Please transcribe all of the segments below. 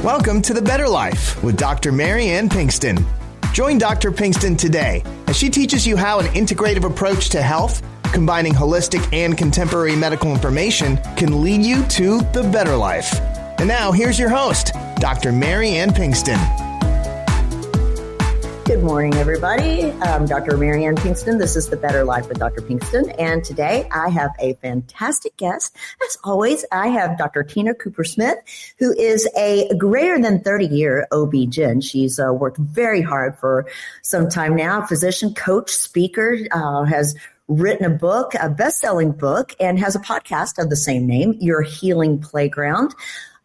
Welcome to The Better Life with Dr. Marianne Pinkston. Join Dr. Pinkston today as she teaches you how an integrative approach to health, combining holistic and contemporary medical information, can lead you to the better life. And now, here's your host, Dr. Marianne Pinkston. Good morning, everybody. I'm Dr. Marianne Pinkston. This is The Better Life with Dr. Pinkston. And today I have a fantastic guest. As always, I have Dr. Tina Koopersmith, who is a greater than 30-year OB-GYN. She's worked very hard for some time now. Physician, coach, speaker, has written a book, a best-selling book, and has a podcast of the same name, Your Healing Playground.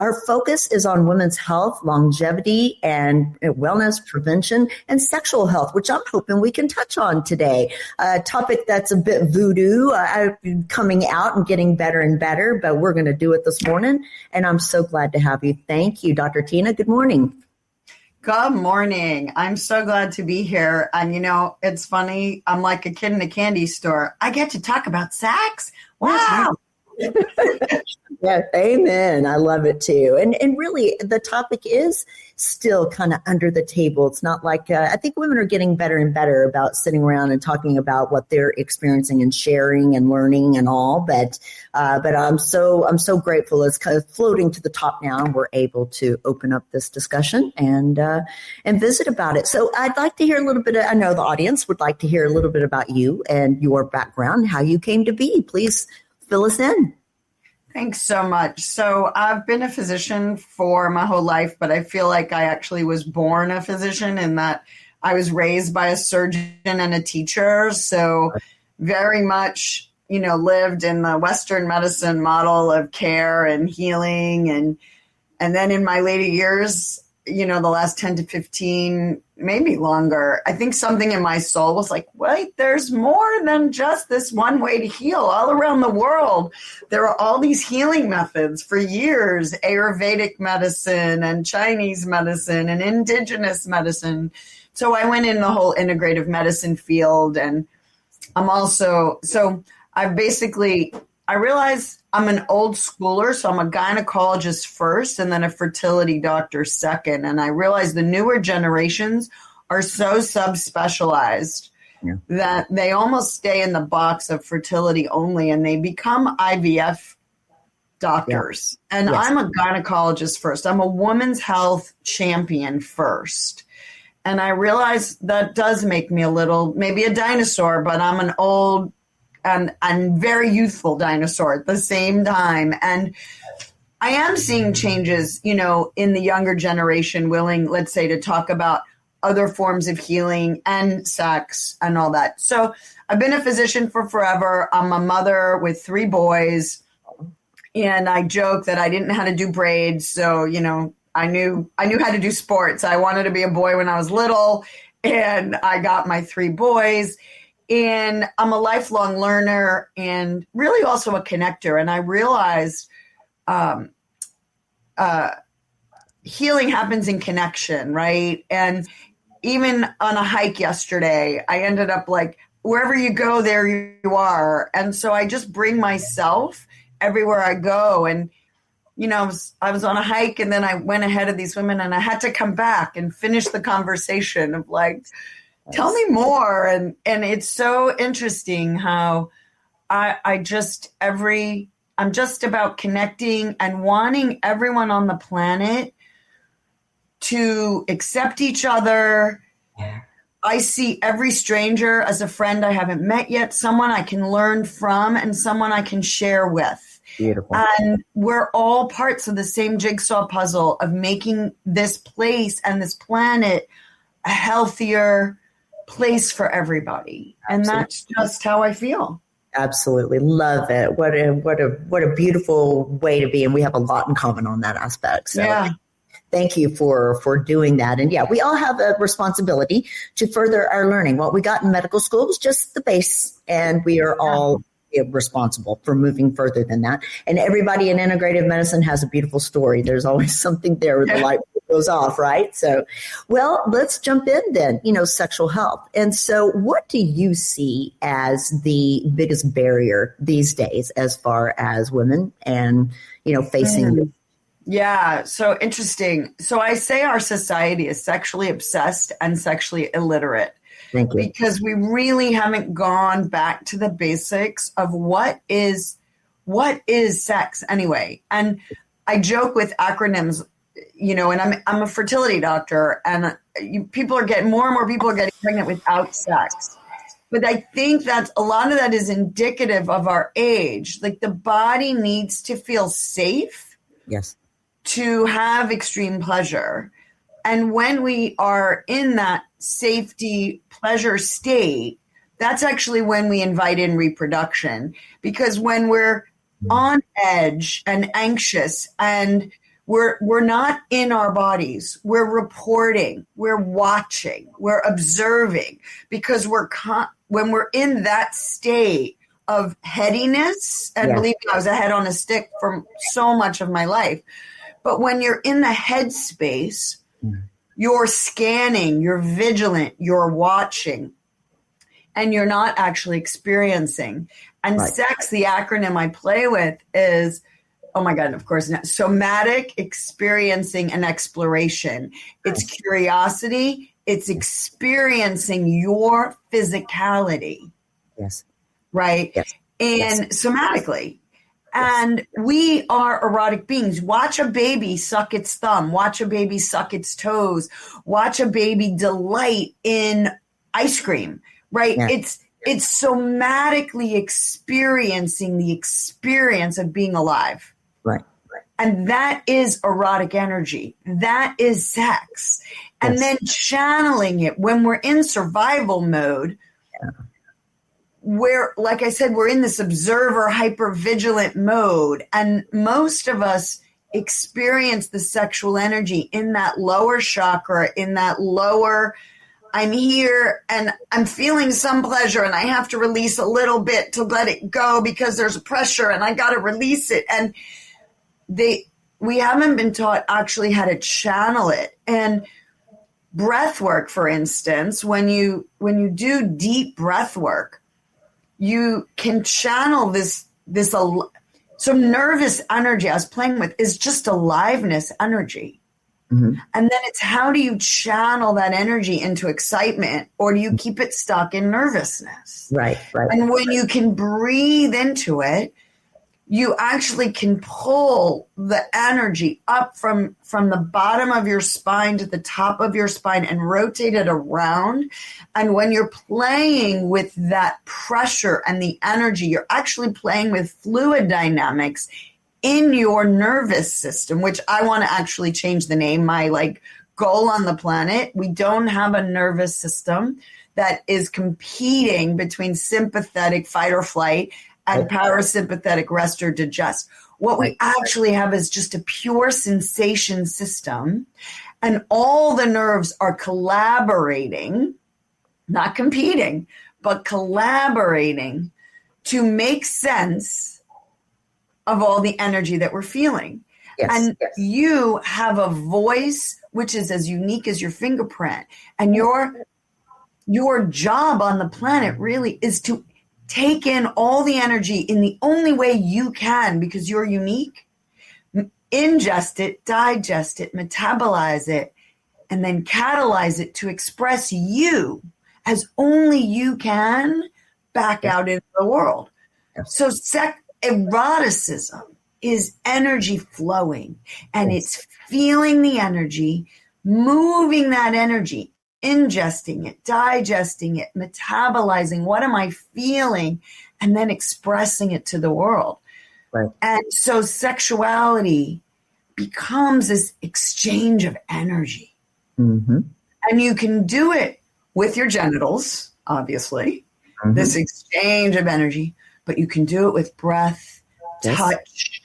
Our focus is on women's health, longevity, and wellness, prevention, and sexual health, which I'm hoping we can touch on today. A topic that's a bit voodoo, coming out and getting better and better, but we're going to do it this morning, and I'm so glad to have you. Thank you, Dr. Tina. Good morning. Good morning. I'm so glad to be here. And, you know, it's funny. I'm like a kid in a candy store. I get to talk about sex. Wow. Yeah, amen. I love it too. And really, the topic is still kind of under the table. It's not like, I think women are getting better and better about sitting around and talking about what they're experiencing and sharing and learning and all. But I'm so grateful it's kind of floating to the top now, and we're able to open up this discussion and visit about it. So I'd like to hear a little bit. I know the audience would like to hear a little bit about you and your background, how you came to be. Please fill us in. Thanks so much. So I've been a physician for my whole life, but I feel like I actually was born a physician in that I was raised by a surgeon and a teacher. So very much, you know, lived in the Western medicine model of care and healing. And then in my later years, you know, the last 10 to 15, maybe longer, I think something in my soul was like, wait, there's more than just this one way to heal. All around the world, there are all these healing methods for years, Ayurvedic medicine and Chinese medicine and indigenous medicine. So I went in the whole integrative medicine field. And I'm also, I realized I'm an old schooler, so I'm a gynecologist first and then a fertility doctor second. And I realized the newer generations are so subspecialized that they almost stay in the box of fertility only, and they become IVF doctors. Yeah. And I'm a gynecologist first. I'm a women's health champion first. And I realized that does make me a little, maybe a dinosaur, but I'm an old and very youthful dinosaur at the same time. And I am seeing changes, you know, in the younger generation willing, let's say, to talk about other forms of healing and sex and all that. So I've been a physician for forever. I'm a mother with 3 boys, and I joke that I didn't know how to do braids. So, you know, I knew how to do sports. I wanted to be a boy when I was little, and I got my 3 boys. And I'm a lifelong learner and really also a connector. And I realized healing happens in connection, right? And even on a hike yesterday, I ended up like, wherever you go, there you are. And so I just bring myself everywhere I go. And, you know, I was on a hike, and then I went ahead of these women, and I had to come back and finish the conversation of like, tell me more. And it's so interesting how I'm just about connecting and wanting everyone on the planet to accept each other. Yeah. I see every stranger as a friend I haven't met yet, someone I can learn from and someone I can share with. Beautiful. And we're all parts of the same jigsaw puzzle of making this place and this planet a healthier place for everybody. Absolutely. And that's just how I feel. Absolutely. Love it. What a beautiful way to be. And we have a lot in common on that aspect. So yeah. Thank you for doing that. And yeah, we all have a responsibility to further our learning. What we got in medical school was just the base, and we are all responsible for moving further than that. And everybody in integrative medicine has a beautiful story. There's always something there where the light goes off, right? So, well, let's jump in then, sexual health. And so what do you see as the biggest barrier these days as far as women and, facing Yeah, so interesting. So I say our society is sexually obsessed and sexually illiterate. Thank you. Because we really haven't gone back to the basics of what is sex anyway. And I joke with acronyms, you know, and I'm a fertility doctor, and people are getting more and more people are getting pregnant without sex. But I think that a lot of that is indicative of our age. Like the body needs to feel safe. Yes. To have extreme pleasure. And when we are in that safety pleasure state, that's actually when we invite in reproduction. Because when we're on edge and anxious and we're not in our bodies, we're reporting, we're watching, we're observing, because when we're in that state of headiness, and believe me, I was a head on a stick for so much of my life. But when you're in the head space, you're scanning, you're vigilant, you're watching, and you're not actually experiencing. And sex, the acronym I play with is, oh my God, of course, somatic, experiencing, and exploration. It's curiosity. It's experiencing your physicality. Yes. Right? Yes. And somatically. And we are erotic beings. Watch a baby suck its thumb. Watch a baby suck its toes. Watch a baby delight in ice cream, right? Yeah. It's somatically experiencing the experience of being alive. Right. And that is erotic energy. That is sex. And then channeling it when we're in survival mode. Yeah. Where, like I said, we're in this observer, hyper-vigilant mode. And most of us experience the sexual energy in that lower chakra, in that lower, I'm here and I'm feeling some pleasure and I have to release a little bit to let it go because there's pressure and I got to release it. And we haven't been taught actually how to channel it. And breath work, for instance, when you do deep breath work, you can channel this so nervous energy I was playing with is just aliveness energy. Mm-hmm. And then it's how do you channel that energy into excitement, or do you keep it stuck in nervousness? Right. And when you can breathe into it, you actually can pull the energy up from the bottom of your spine to the top of your spine and rotate it around. And when you're playing with that pressure and the energy, you're actually playing with fluid dynamics in your nervous system, which I want to actually change the name. My goal on the planet, we don't have a nervous system that is competing between sympathetic fight or flight and parasympathetic rest or digest. What we actually have is just a pure sensation system, and all the nerves are collaborating, not competing, but collaborating to make sense of all the energy that we're feeling. Yes, you have a voice which is as unique as your fingerprint, and your job on the planet really is to take in all the energy in the only way you can, because you're unique, ingest it, digest it, metabolize it, and then catalyze it to express you as only you can back out into the world. So eroticism is energy flowing, and it's feeling the energy, moving that energy, ingesting it, digesting it, metabolizing, what am I feeling, and then expressing it to the world. Right. And so sexuality becomes this exchange of energy. Mm-hmm. And you can do it with your genitals, obviously, this exchange of energy, but you can do it with breath, touch,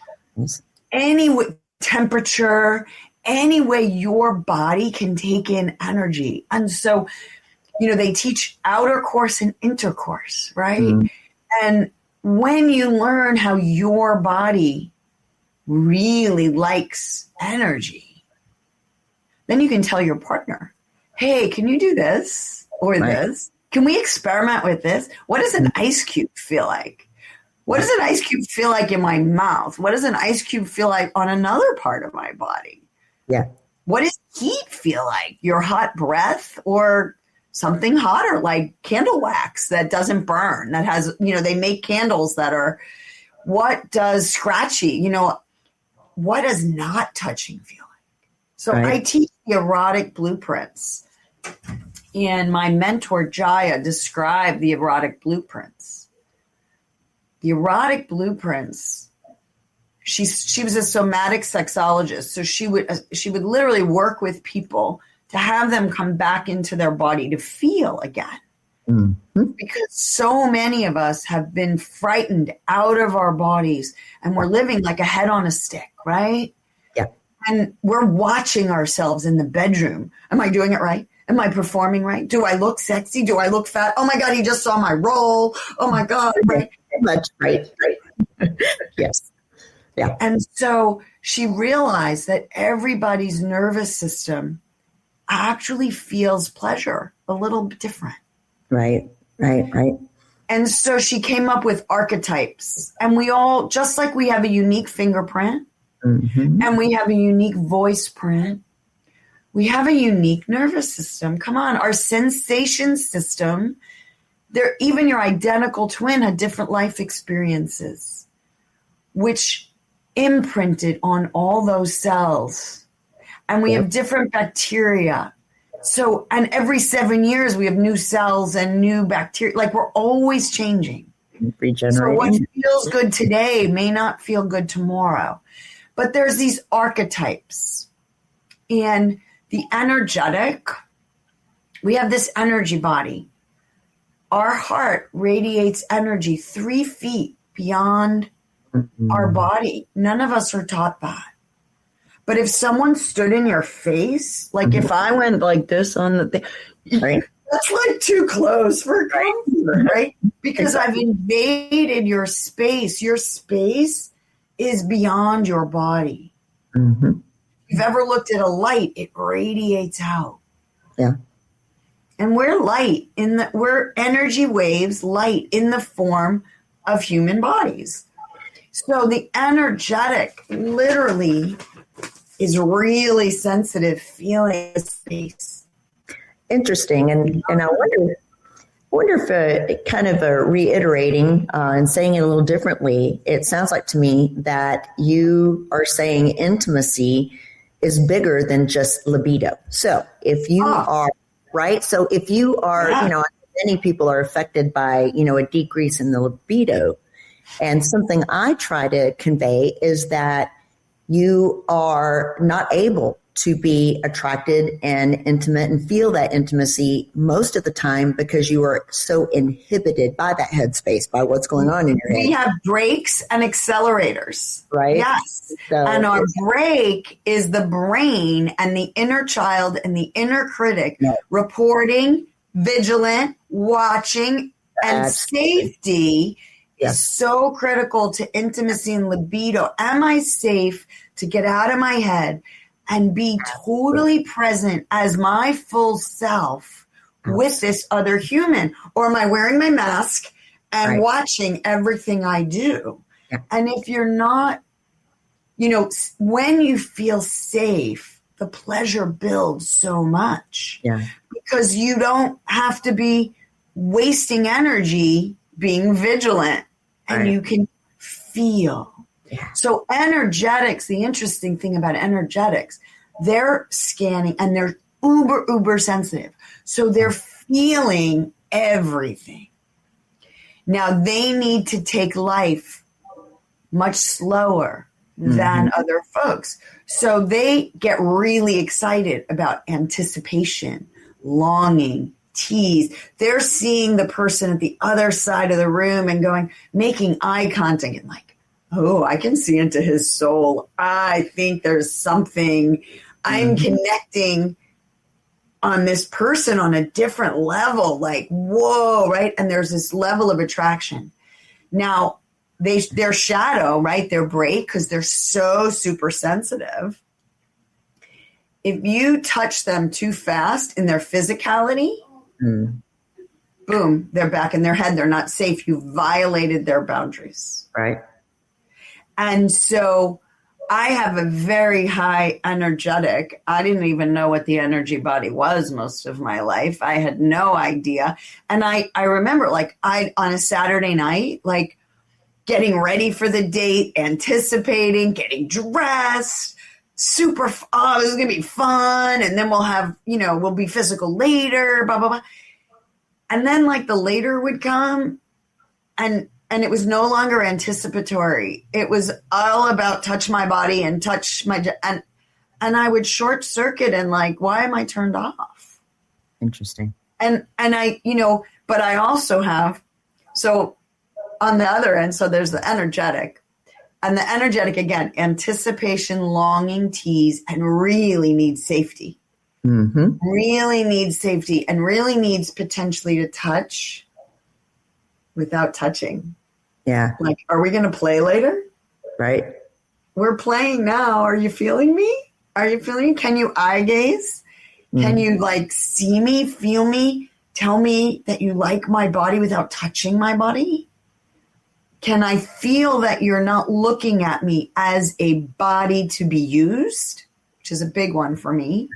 any temperature, any way your body can take in energy. And so, they teach outer course and intercourse, right? Mm-hmm. And when you learn how your body really likes energy, then you can tell your partner, hey, can you do this or this? Can we experiment with this? What does an ice cube feel like? What does an ice cube feel like in my mouth? What does an ice cube feel like on another part of my body? Yeah. What does heat feel like? Your hot breath or something hotter like candle wax that doesn't burn, that has, they make candles that are, what does scratchy, what does not touching feel like? So right. I teach the erotic blueprints, and my mentor Jaya described the erotic blueprints. The erotic blueprints, she was a somatic sexologist, so she would literally work with people to have them come back into their body to feel again. Mm-hmm. Because so many of us have been frightened out of our bodies, and we're living like a head on a stick, right? Yeah. And we're watching ourselves in the bedroom. Am I doing it right? Am I performing right? Do I look sexy? Do I look fat? Oh my God, he just saw my roll. Oh my God. Right. Right. Yes. Yeah. And so she realized that everybody's nervous system actually feels pleasure a little bit different. Right. And so she came up with archetypes, and we all, just like we have a unique fingerprint, mm-hmm. and we have a unique voice print, we have a unique nervous system. Come on, our sensation system, even your identical twin had different life experiences, which imprinted on all those cells. And we have different bacteria. So, and every 7 years we have new cells and new bacteria. Like, we're always changing. Regenerating. So what feels good today may not feel good tomorrow. But there's these archetypes. And the energetic, we have this energy body. Our heart radiates energy 3 feet beyond our body. None of us are taught that. But if someone stood in your face, like if I went like this on the thing, right. That's like too close for comfort, right? Because I've invaded your space. Your space is beyond your body. Mm-hmm. If you've ever looked at a light, it radiates out. Yeah. And we're light we're energy waves, light in the form of human bodies. So the energetic literally is really sensitive, feeling the space. Interesting. And I wonder if kind of reiterating and saying it a little differently, it sounds like to me that you are saying intimacy is bigger than just libido. So if you are, right? So if you are, many people are affected by, a decrease in the libido. And something I try to convey is that you are not able to be attracted and intimate and feel that intimacy most of the time because you are so inhibited by that headspace, by what's going on in your head. We have brakes and accelerators. Right. Yes. So and our brake is the brain and the inner child and the inner critic reporting, vigilant, watching, and safety. Is so critical to intimacy and libido. Am I safe to get out of my head and be totally present as my full self with this other human? Or am I wearing my mask and watching everything I do? Yeah. And if you're not, when you feel safe, the pleasure builds so much. Yeah. Because you don't have to be wasting energy being vigilant. And you can feel. Yeah. So energetics, the interesting thing about energetics, they're scanning and they're uber sensitive. So they're feeling everything. Now they need to take life much slower than other folks. So they get really excited about anticipation, longing, tease. They're seeing the person at the other side of the room and making eye contact and like, oh, I can see into his soul. I think there's something. I'm connecting on this person on a different level, like, whoa, right? And there's this level of attraction. Now, their shadow, right? Their brake, because they're so super sensitive. If you touch them too fast in their physicality, boom, they're back in their head. They're not safe. You violated their boundaries. Right. And so I have a very high energetic. I didn't even know what the energy body was most of my life. I had no idea. And I remember like on a Saturday night, like getting ready for the date, anticipating, getting dressed, super, this is going to be fun. And then we'll have, we'll be physical later, blah, blah, blah. And then like the later would come and it was no longer anticipatory. It was all about touch my body and touch my, and I would short circuit and like, why am I turned off? Interesting. And I, but I also have, so on the other end, so there's the energetic. And the energetic, again, anticipation, longing, tease, and really needs safety. Mm-hmm. Really needs safety and really needs potentially to touch without touching. Yeah. Like, are we going to play later? Right. We're playing now. Are you feeling me? Are you feeling me? Can you eye gaze? Can you like see me, feel me, tell me that you like my body without touching my body? Can I feel that you're not looking at me as a body to be used, which is a big one for me.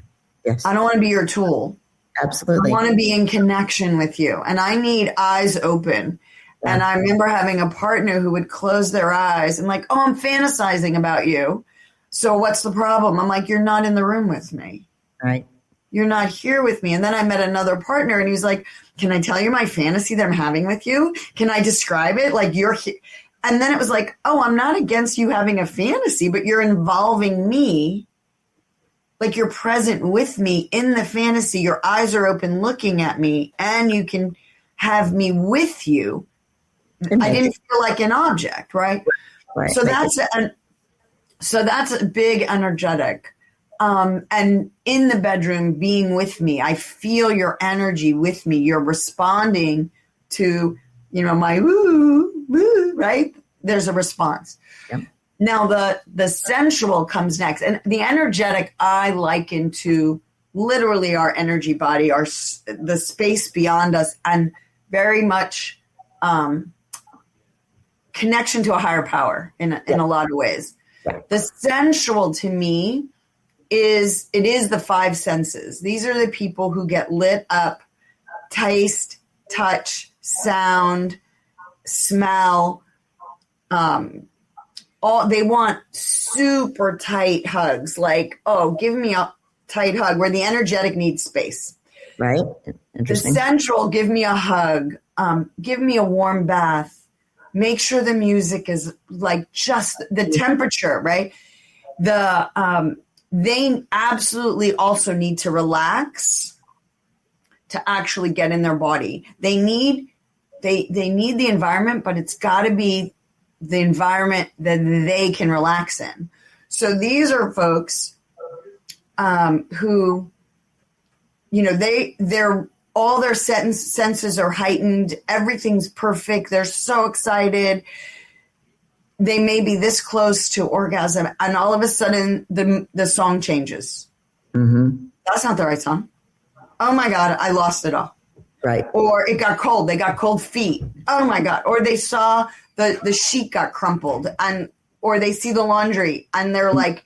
Yes. I don't want to be your tool. Absolutely. I want to be in connection with you. And I need eyes open. Yeah. And I remember having a partner who would close their eyes and like, I'm fantasizing about you. So what's the problem? I'm like, you're not in the room with me. Right. You're not here with me. And then I met another partner and he's like, can I tell you my fantasy that I'm having with you? Can I describe it? Like you're here. And then it was like, I'm not against you having a fantasy, but you're involving me. Like you're present with me in the fantasy. Your eyes are open looking at me and you can have me with you. I didn't feel like an object, right? Right. So that's a big energetic. And in the bedroom, being with me, I feel your energy with me. You're responding to, my woo, woo, right? There's a response. Yep. Now the sensual comes next. And the energetic I liken to literally our energy body, the space beyond us, and very much connection to a higher power in a lot of ways. Yep. The sensual to me is the five senses. These are the people who get lit up, taste, touch, sound, smell. They want super tight hugs. Like, give me a tight hug, where the energetic needs space. Right. Interesting. The sensual, give me a hug. Give me a warm bath. Make sure the music is like just the temperature, right? They absolutely also need to relax to actually get in their body. They need the environment, but it's got to be the environment that they can relax in. So these are folks who, they're all their senses are heightened. Everything's perfect. They're so excited. They may be this close to orgasm, and all of a sudden the song changes. Mm-hmm. That's not the right song. Oh my God, I lost it all. Right. Or it got cold. They got cold feet. Oh my God. Or they saw the sheet got crumpled, or they see the laundry and they're like,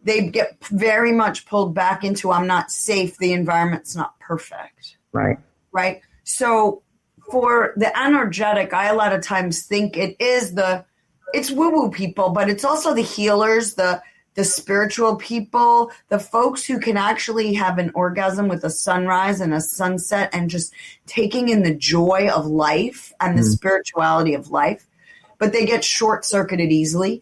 they get very much pulled back into, I'm not safe. The environment's not perfect. Right. Right. So for the energetic, I a lot of times think it's woo-woo people, but it's also the healers, the spiritual people, the folks who can actually have an orgasm with a sunrise and a sunset and just taking in the joy of life and the spirituality of life, but they get short-circuited easily.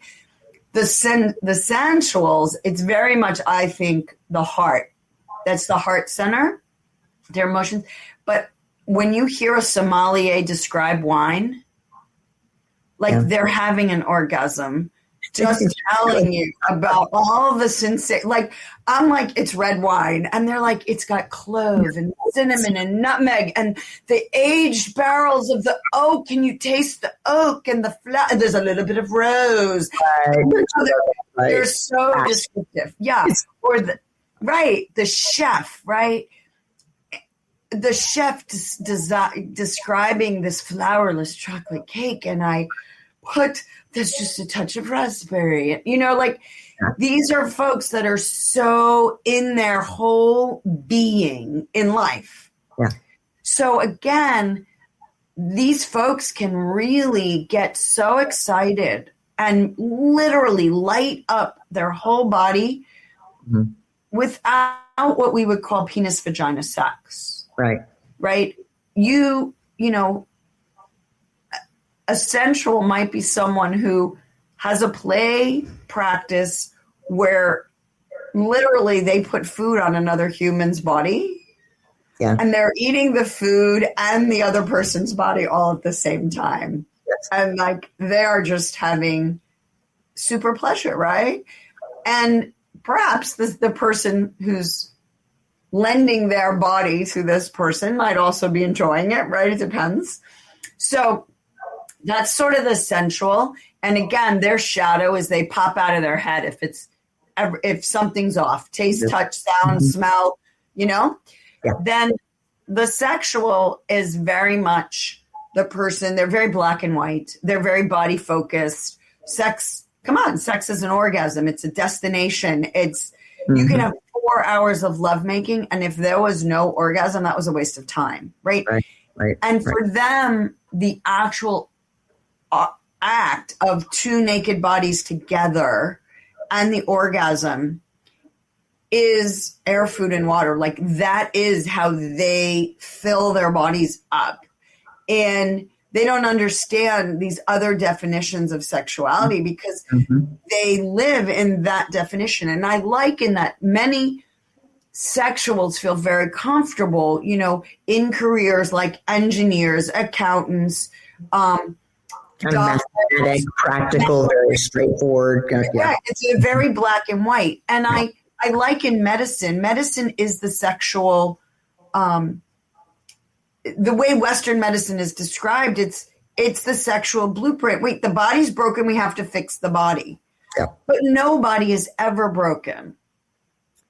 The sensuals, it's very much, I think, the heart. That's the heart center, their emotions. But when you hear a sommelier describe wine, they're having an orgasm, just telling you about all the sensation. Like, I'm like, it's red wine. And they're like, it's got clove and cinnamon and nutmeg and the aged barrels of the oak. Can you taste the oak and the flower? There's a little bit of rose. They're so descriptive. Yeah. Or the chef, right? the chef describing this flourless chocolate cake, and I put there's just a touch of raspberry. These are folks that are so in their whole being in life. Yeah. So again, these folks can really get so excited and literally light up their whole body without what we would call penis vagina sex. Right. Right. You know, a sensual might be someone who has a play practice where literally they put food on another human's body. Yeah. And they're eating the food and the other person's body all at the same time. Yes. And like they are just having super pleasure, right? And perhaps the person who's lending their body to this person might also be enjoying it, right? It depends. So that's sort of the sensual. And again, their shadow is they pop out of their head if something's off, taste, touch, sound, smell, Yeah. Then the sexual is very much the person. They're very black and white. They're very body focused. Sex is an orgasm. It's a destination. You can have 4 hours of lovemaking, and if there was no orgasm, that was a waste of time, right? Right. And for them, the actual act of two naked bodies together and the orgasm is air, food, and water. Like that is how they fill their bodies up. And they don't understand these other definitions of sexuality because they live in that definition. And I liken that many sexuals feel very comfortable, in careers like engineers, accountants, kind of mathematic, practical, very straightforward. Yeah, it's a very black and white. And I liken medicine. Medicine is the sexual, the way Western medicine is described, it's the sexual blueprint. Wait, the body's broken, we have to fix the body. Yeah. But no body is ever broken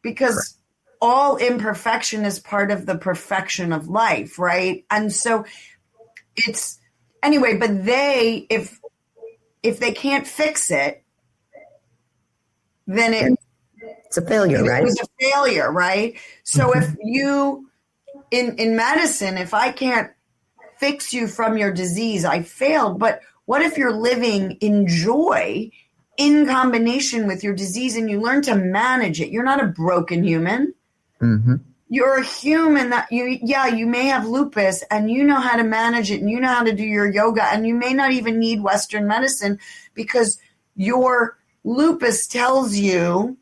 because all imperfection is part of the perfection of life, right? And so anyway, but if they can't fix it, then it's a failure, right? It was a failure, right? So if you, in medicine, if I can't fix you from your disease, I failed. But what if you're living in joy in combination with your disease and you learn to manage it? You're not a broken human. You're a human that you may have lupus and you know how to manage it and you know how to do your yoga and you may not even need Western medicine because your lupus tells you,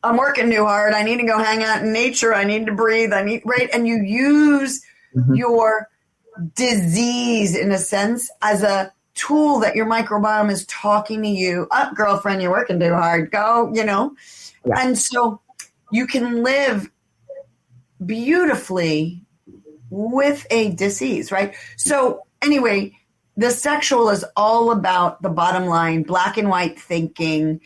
I'm working too hard. I need to go hang out in nature. I need to breathe. Right. And you use your disease in a sense as a tool that your microbiome is talking to you. Up, girlfriend, you're working too hard. Go, Yeah. And so you can live beautifully with a disease, right? So anyway, the sexual is all about the bottom line, black and white thinking.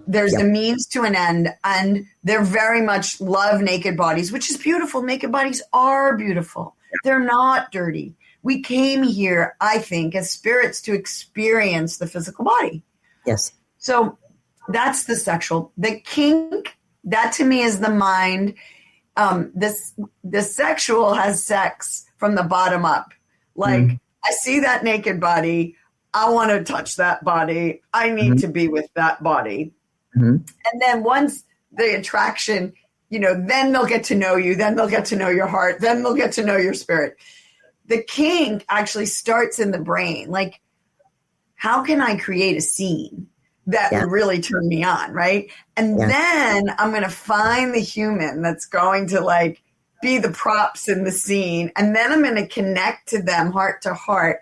There's a means to an end, and they're very much love naked bodies, which is beautiful. Naked bodies are beautiful. They're not dirty. We came here, I think, as spirits to experience the physical body. Yes. So that's the sexual. The kink, that to me is the mind. The sexual has sex from the bottom up. Like, I see that naked body. I want to touch that body. I need to be with that body. And then once the attraction, then they'll get to know you. Then they'll get to know your heart. Then they'll get to know your spirit. The kink actually starts in the brain. Like, how can I create a scene that would really turn me on, right? And then I'm going to find the human that's going to be the props in the scene. And then I'm going to connect to them heart to heart.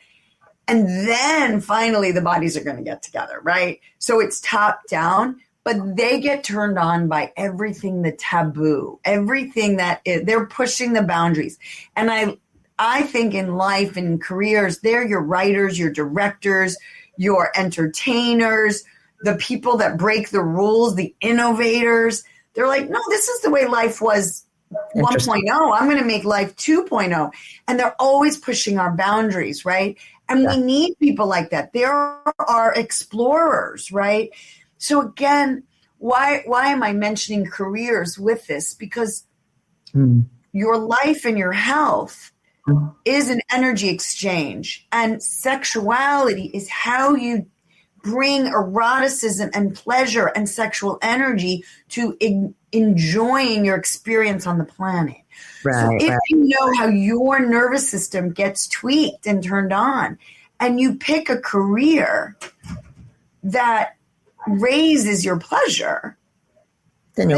And then finally the bodies are going to get together, right? So it's top down, but they get turned on by everything the taboo, everything they're pushing the boundaries. And I think in life and careers, they're your writers, your directors, your entertainers, the people that break the rules, the innovators. They're like, no, this is the way life was 1.0. I'm going to make life 2.0. And they're always pushing our boundaries, right? And we need people like that. There are explorers, right? So again, why am I mentioning careers with this? Because your life and your health is an energy exchange, and sexuality is how you bring eroticism and pleasure and sexual energy to enjoying your experience on the planet. Right, so if you know how your nervous system gets tweaked and turned on, and you pick a career that raises your pleasure, then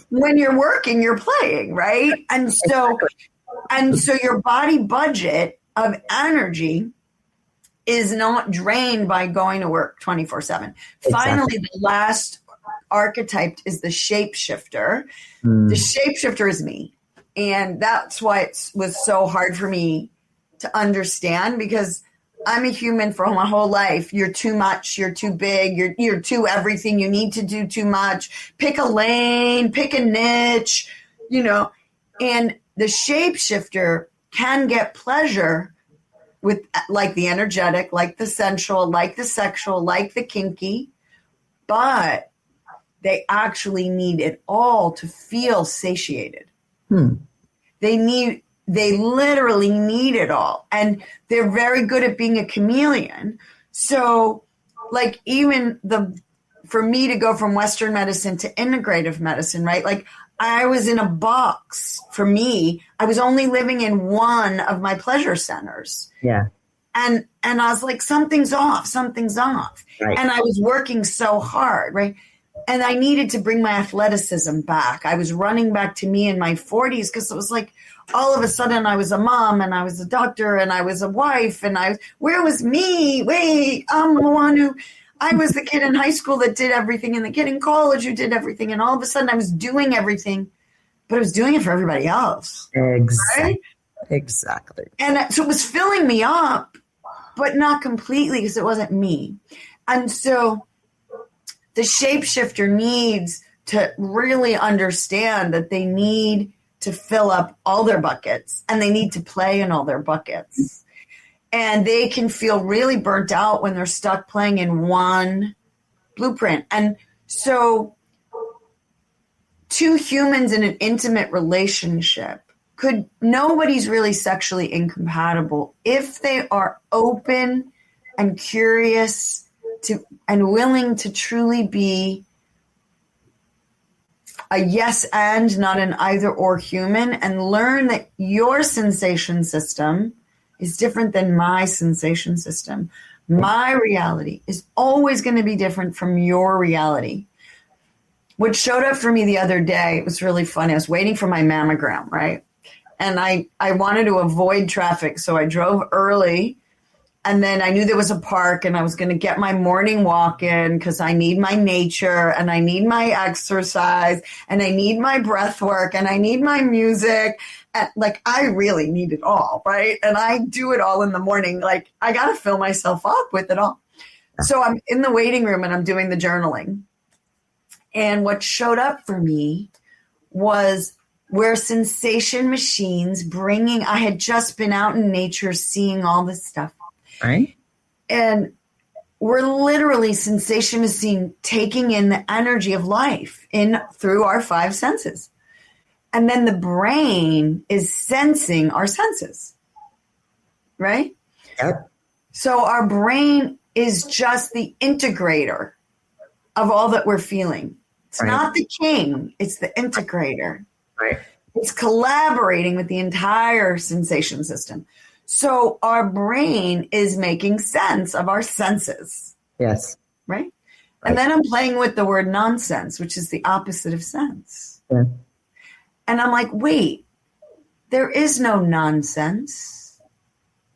when you're working, you're playing, right? And so, your body budget of energy is not drained by going to work 24/7. Exactly. Finally, the last archetype is the shapeshifter. The shapeshifter is me. And that's why it was so hard for me to understand, because I'm a human for my whole life. You're too much. You're too big. You're too everything. You need to do too much. Pick a lane, pick a niche, and the shapeshifter can get pleasure with like the energetic, like the sensual, like the sexual, like the kinky, but they actually need it all to feel satiated. They literally need it all. And they're very good at being a chameleon. So like even for me to go from Western medicine to integrative medicine, right? Like I was in a box. For me, I was only living in one of my pleasure centers. Yeah. And I was like, something's off. Right. And I was working so hard, right? And I needed to bring my athleticism back. I was running back to me in my 40s because it was like all of a sudden I was a mom and I was a doctor and I was a wife and where was me? Wait, I'm the one who, I was the kid in high school that did everything and the kid in college who did everything. And all of a sudden I was doing everything, but I was doing it for everybody else. Exactly. Right? Exactly. And so it was filling me up, but not completely because it wasn't me. And so the shapeshifter needs to really understand that they need to fill up all their buckets and they need to play in all their buckets. And they can feel really burnt out when they're stuck playing in one blueprint. And so two humans in an intimate relationship nobody's really sexually incompatible if they are open and curious and willing to truly be a yes and not an either or human, and learn that your sensation system is different than my sensation system. My reality is always going to be different from your reality. What showed up for me the other day, it was really funny. I was waiting for my mammogram, right? And I wanted to avoid traffic, so I drove early. And then I knew there was a park and I was going to get my morning walk in because I need my nature and I need my exercise and I need my breath work and I need my music. And like, I really need it all, right? And I do it all in the morning. Like, I got to fill myself up with it all. So I'm in the waiting room and I'm doing the journaling. And what showed up for me was where sensation machines I had just been out in nature seeing all this stuff. Right. And we're literally sensation machine taking in the energy of life through our five senses. And then the brain is sensing our senses. Right? Yep. So our brain is just the integrator of all that we're feeling. It's not the king, it's the integrator. Right. It's collaborating with the entire sensation system. So our brain is making sense of our senses. Yes. Right? And then I'm playing with the word nonsense, which is the opposite of sense. Yeah. And I'm like, wait, there is no nonsense.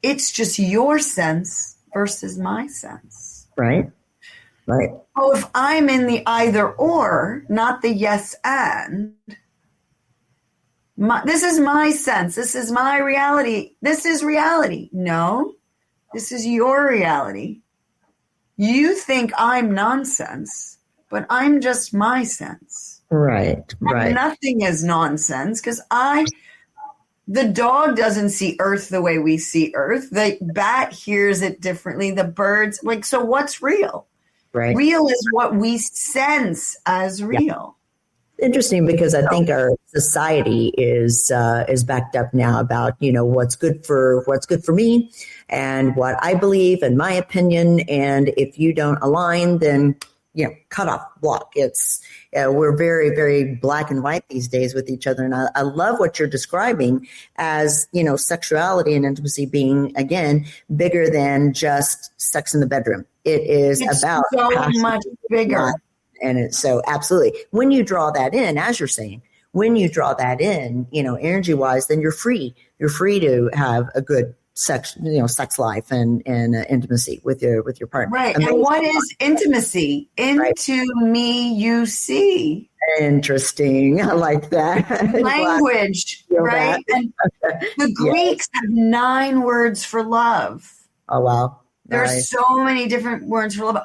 It's just your sense versus my sense. Right. Right. Oh, if I'm in the either or, not the yes and, this is my sense. This is my reality. This is reality. No, this is your reality. You think I'm nonsense, but I'm just my sense. Right. And nothing is nonsense because the dog doesn't see Earth the way we see Earth. The bat hears it differently. The birds, so what's real? Right. Real is what we sense as real. Interesting, because I think our society is backed up now about, what's good for me and what I believe and my opinion. And if you don't align, then, cut off, block. We're very, very black and white these days with each other. And I love what you're describing as, sexuality and intimacy being, again, bigger than just sex in the bedroom. It's about so much bigger. And so absolutely, when you draw that in, as you're saying, energy wise, then you're free. You're free to have a good sex life and intimacy with your partner. Right. And what is intimacy? Into me, you see. Interesting. I like that. Language, right? And the Greeks have 9 words for love. Oh, wow. There's so many different words for love.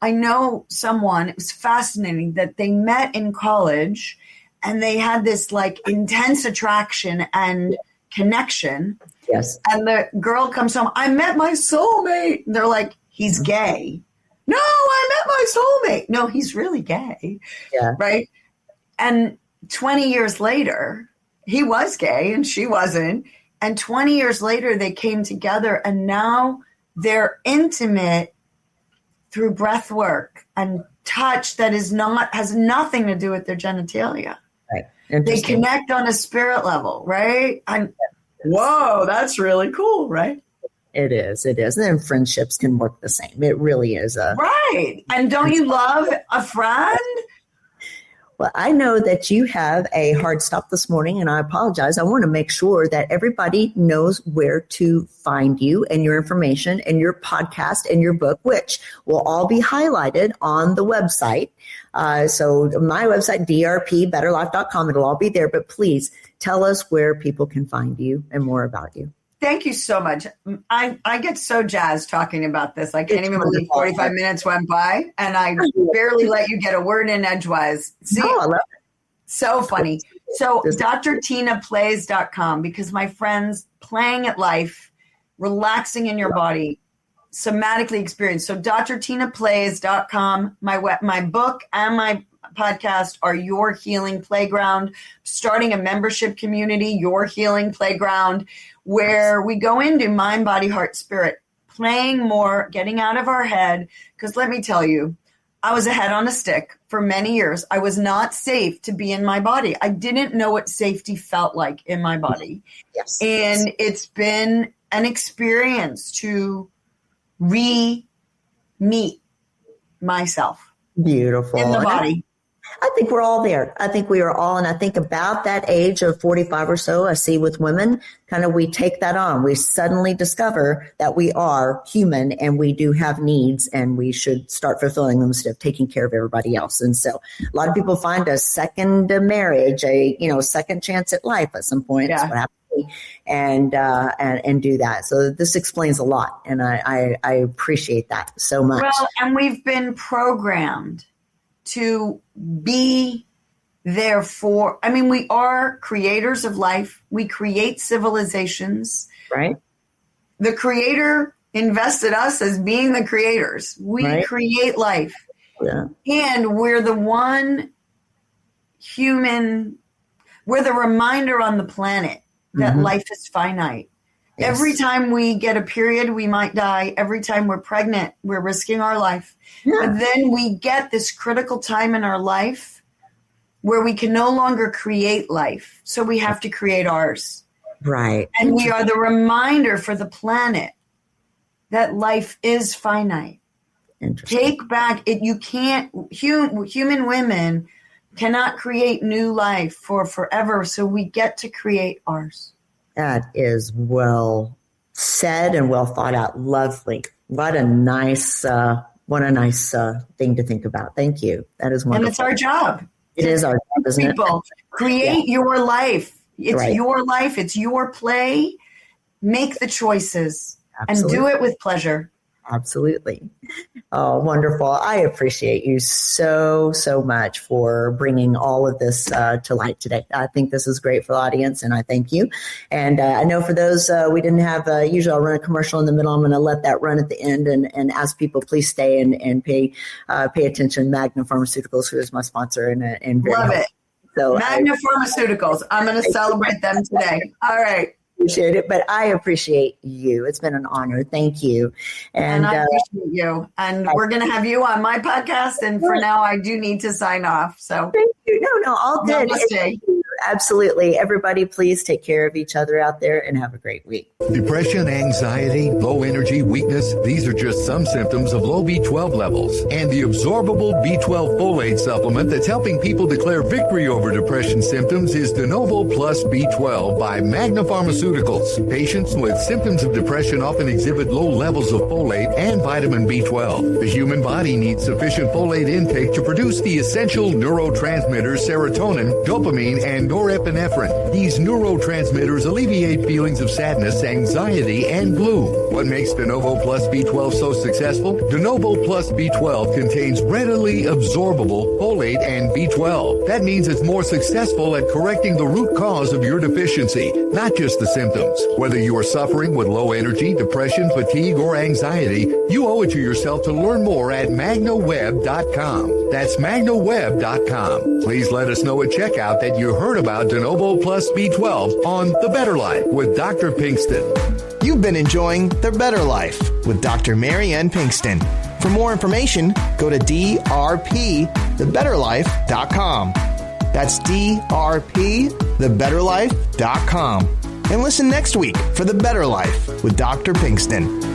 I know someone, it was fascinating that they met in college and they had this intense attraction and connection. Yes. And the girl comes home, I met my soulmate. And they're like, he's gay. No, I met my soulmate. No, he's really gay. Yeah. Right. And 20 years later, he was gay and she wasn't. And 20 years later, they came together and now they're intimate through breath work and touch that has nothing to do with their genitalia. Right. They connect on a spirit level, right? Whoa, that's really cool, right? It is. And then friendships can work the same. It really is. Right. And don't you love a friend? Well, I know that you have a hard stop this morning, and I apologize. I want to make sure that everybody knows where to find you and your information and your podcast and your book, which will all be highlighted on the website. So my website, drpbetterlife.com, it'll all be there. But please tell us where people can find you and more about you. Thank you so much. I get so jazzed talking about this. I can't even believe 45 minutes went by, and I barely let you get a word in edgewise. See, I love it. So funny. So drtinaplays.com, because my friends, playing at life, relaxing in your body, somatically experienced. So drtinaplays.com, my book and my podcast are Your Healing Playground, starting a membership community, Your Healing Playground, where we go into mind, body, heart, spirit, playing more, getting out of our head. Because let me tell you, I was a head on a stick for many years. I was not safe to be in my body. I didn't know what safety felt like in my body. Yes. And it's been an experience to re-meet myself. Beautiful. In the body. I think we're all there. I think we are all, and I think about that age of 45 or so, I see with women, kind of we take that on. We suddenly discover that we are human and we do have needs and we should start fulfilling them instead of taking care of everybody else. And so a lot of people find a second marriage, a second chance at life at some point. Yeah. That's what happened to me. And do that. So this explains a lot. And I appreciate that so much. Well, and we've been programmed to be there for, we are creators of life. We create civilizations. Right. The creator invested us as being the creators. We create life. Yeah. And we're the one human, we're the reminder on the planet that life is finite. Yes. Every time we get a period, we might die. Every time we're pregnant, we're risking our life. Yeah. But then we get this critical time in our life where we can no longer create life. So we have to create ours. Right. And we are the reminder for the planet that life is finite. Take back it. You can't, human women cannot create new life for forever. So we get to create ours. That is well said and well thought out. Lovely. What a nice thing to think about. Thank you. That is wonderful. And it's our job. It is our job, isn't it? Create your life. It's your life. It's your play. Make the choices. Absolutely. And do it with pleasure. Absolutely. Oh, wonderful. I appreciate you so much for bringing all of this to light today. I think this is great for the audience, and I thank you. And I know for those we didn't have, usually I'll run a commercial in the middle. I'm going to let that run at the end and ask people please stay and pay attention. Magna Pharmaceuticals, who is my sponsor, and love it. So Magna Pharmaceuticals. I'm going to celebrate them today. All right. Appreciate it, but I appreciate you. It's been an honor. Thank you. And I appreciate you. And we're going to have you on my podcast. And for now, I do need to sign off. So thank you. No, all good. Namaste. Absolutely. Everybody, please take care of each other out there and have a great week. Depression, anxiety, low energy, weakness, these are just some symptoms of low B12 levels. And the absorbable B12 folate supplement that's helping people declare victory over depression symptoms is De Novo Plus B12 by Magna Pharmaceuticals. Patients with symptoms of depression often exhibit low levels of folate and vitamin B12. The human body needs sufficient folate intake to produce the essential neurotransmitters serotonin, dopamine, and norepinephrine. These neurotransmitters alleviate feelings of sadness, anxiety, and gloom. What makes De Novo Plus B12 so successful? De Novo Plus B12 contains readily absorbable folate and B12. That means it's more successful at correcting the root cause of your deficiency, not just the symptoms. Whether you are suffering with low energy, depression, fatigue, or anxiety, you owe it to yourself to learn more at magnaweb.com. That's magnaweb.com. Please let us know at checkout that you heard about De Novo Plus B12 on The Better Life with Dr. Pinkston. You've been enjoying The Better Life with Dr. Marianne Pinkston. For more information, go to drpthebetterlife.com. That's drpthebetterlife.com. And listen next week for The Better Life with Dr. Pinkston.